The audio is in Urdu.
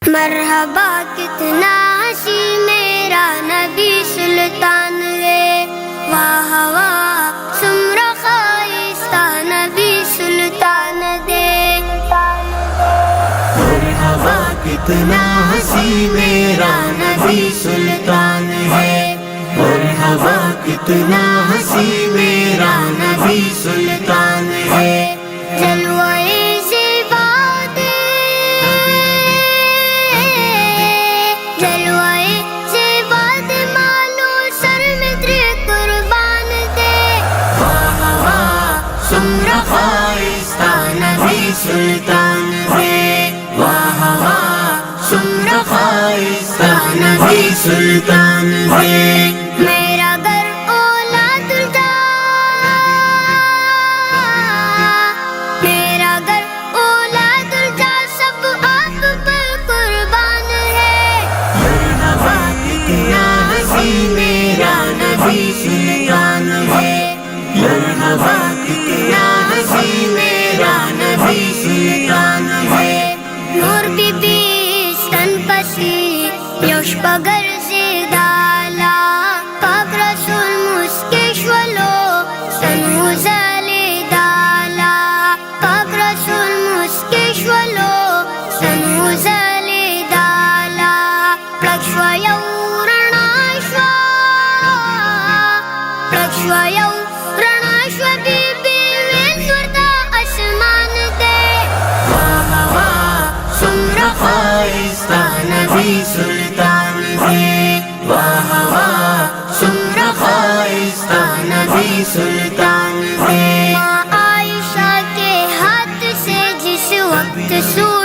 مرحبا کتنا ہنسی میرا نبی سلطان ہے، واہ واہ سمرا خائستہ نبی سلطان دے۔ مرحبا کتنا ہنسی میرا نبی سلطان ہے، مرحبا کتنا ہنسی میرا نبی سلطان ہے۔ جلوائے زیبا دے، جلوائے زیبا دے مالو سر میں تیرے قربان دے۔ واہ واہ سمرا خائستہ نبی سلطان ہے، واہ واہ سمرا خائستہ نبی سلطان ہے۔ میرا گھر اولاد دا، میرا گھر اولاد دا سب آپ پر قربان ہے۔ مرحبا کتنا ہنسی میرا نبی سلطان ہے، مرحبا کتنا ہنسی میرا نبی سلطان ہے۔ نور بی بی ستن پسی یوش پگر زیدالا، پاک رسول مسکشولو سنو زلی دالا، پاک رسول مسکشولو سنو زلی دالا۔ پرکشوا یو رناشوا، پرکشوا یو رناشوا بی بی ویندورتا اسمان دے۔ واہ واہ سمرا خائستہ نبی سلطان ہے، واہ واہ سمرا خائستہ نبی سلطان ہے۔ ماں عائشہ کے ہاتھ سے جس وقت سورج